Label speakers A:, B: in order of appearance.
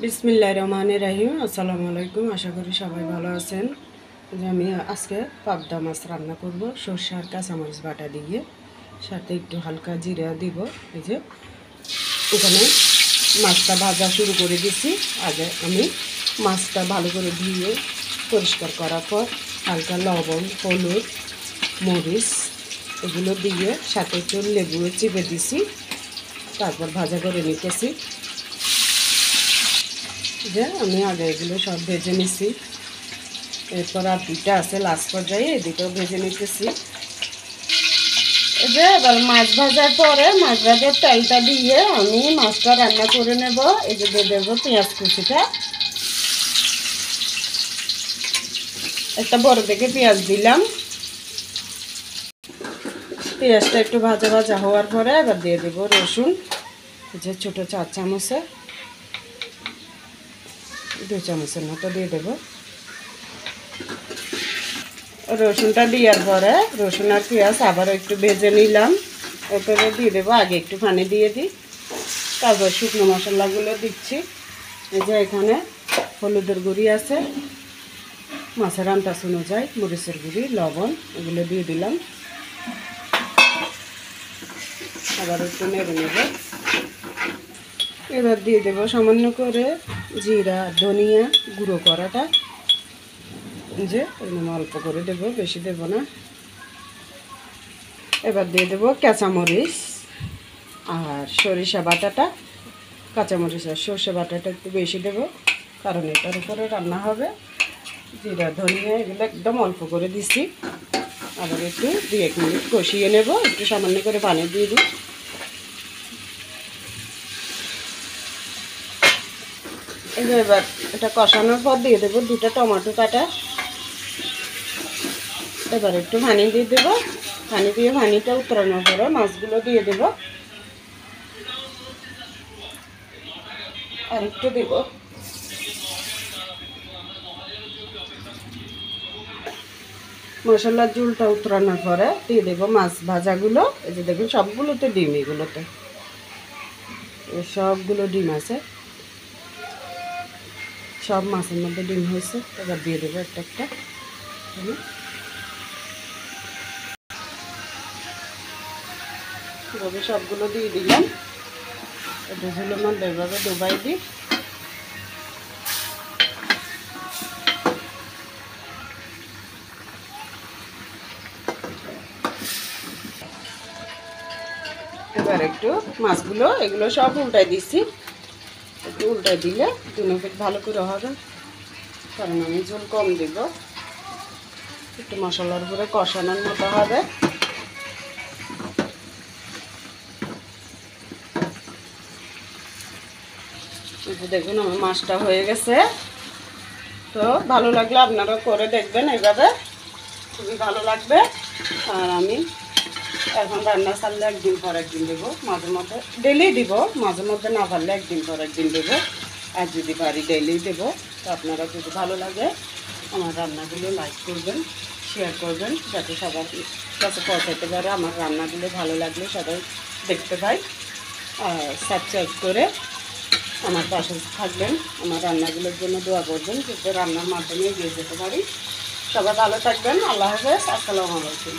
A: বিসমিল্লাহির রহমানির রহিম। আসসালামু আলাইকুম। আশা করি সবাই ভালো আছেন। আমি আজকে পাবদা মাছ রান্না করব সরষে আর কাঁচামরিচ বাটা দিয়ে, সাথে একটু হালকা জিরা দিব। এই যে এখানে মাছটা ভাজা শুরু করে দিছি। আগে আমি মাছটা ভালো করে ধুয়ে পরিষ্কার করার পর হালকা লবণ, হলুদ, মরিচ এগুলো দিয়ে সাথে একটু লেবু চিপে দিছি, তারপর ভাজা করে নিতেছি। যে আমি আগে এগুলো সব ভেজে নিছি। এরপর আর দুইটা আছে লাস্ট পর্যায়ে, এই দুটো ভেজে নিতেছি। এই যে এবার মাছ ভাজার পরে মাছ ভাজার তেলটা দিয়ে আমি মাছটা রান্না করে নেব। এই যে দিয়ে দেবো পেঁয়াজ কুচিটা, একটা বড় দেখে পেঁয়াজ দিলাম। পেঁয়াজটা একটু ভাজা ভাজা হওয়ার পরে এবার দিয়ে দেবো রসুন। এই যে ছোটো 4 চামচে 2 চামচের মতো দিয়ে দেবো। রসুনটা দেওয়ার পরে রসুন আর পেঁয়াজ আবার একটু ভেজে নিলাম। এরপরে দিয়ে দেবো, আগে একটু পানি দিয়ে দিই, তারপর শুকনো মশলাগুলো দিচ্ছি। এই যে এখানে হলুদের গুঁড়ি আছে, মাছের আন্দাজ অনুযায়ী মরিচের গুঁড়ি, লবণ এগুলো দিয়ে দিলাম। আবার একটু নেড়ে নেব। এবার দিয়ে দেবো সামান্য করে জিরা ধনিয়া গুঁড়ো করাটা, যে এরকম অল্প করে দেবো, বেশি দেব না। এবার দিয়ে দেবো কাঁচামরিচ আর সরিষা বাটাটা। কাঁচামরিচ আর সরষে বাটাটা একটু বেশি দেবো, কারণ এটার উপরে রান্না হবে। জিরা ধনিয়া এগুলো একদম অল্প করে দিছি। আবার একটু 2-1 মিনিট কষিয়ে নেব। একটু সামান্য করে পানি দিয়ে দিই। এবার এটা কষানোর পর দিয়ে দেবো 2টা টমেটো কাটা। এবার একটু পানি দিয়ে দেবো। পানি দিয়ে পানিটা উতরানোর পরে মাছগুলো দিয়ে দেব। আর একটু দেব। মশলার ঝোলটা উতরানোর পরে দিয়ে দেবো মাছ ভাজাগুলো। এই যে দেখুন সবগুলোতে ডিম, এগুলোতে সবগুলো ডিম আছে, সব মাছের মধ্যে ডিম হয়েছে। এবার দিয়ে দেবো একটা একটা। এভাবে সবগুলো দিয়ে দিলাম। এটা ঝোলের মধ্যে এভাবে ডুবাই দিই। এবার একটু মাছগুলো এগুলো সব উল্টাই দিচ্ছি। একটু উল্টাই দিলে দুটো ভালো করে হবে, কারণ আমি ঝোল কম দিব। একটু মশলার উপরে কষানোর মতো হবে। দেখুন আমার মাছটা হয়ে গেছে। তো ভালো লাগলে আপনারাও করে দেখবেন এইভাবে, খুবই ভালো লাগবে। আর আমি এখন রান্না ছাড়লে একদিন পর একদিন দেবো, মাঝে মধ্যে ডেলি দিব, মাঝে মধ্যে না পারলে একদিন পর একদিন দেবো। আর যদি পারি ডেলি দেবো। তো আপনারা যদি ভালো লাগে আমার রান্নাগুলো লাইক করবেন, শেয়ার করবেন, যাতে সবার কাছে পৌঁছাতে পারে। আমার রান্নাগুলো ভালো লাগলে সবাই দেখতে পায়। আর সাবস্ক্রাইব করে আমার পাশে থাকবেন, আমার রান্নাগুলোর জন্য দোয়া করবেন, যাতে রান্নার মাধ্যমে এগিয়ে যেতে পারি। সবাই ভালো থাকবেন। আল্লাহ হাফেজ। আসসালামু আলাইকুম।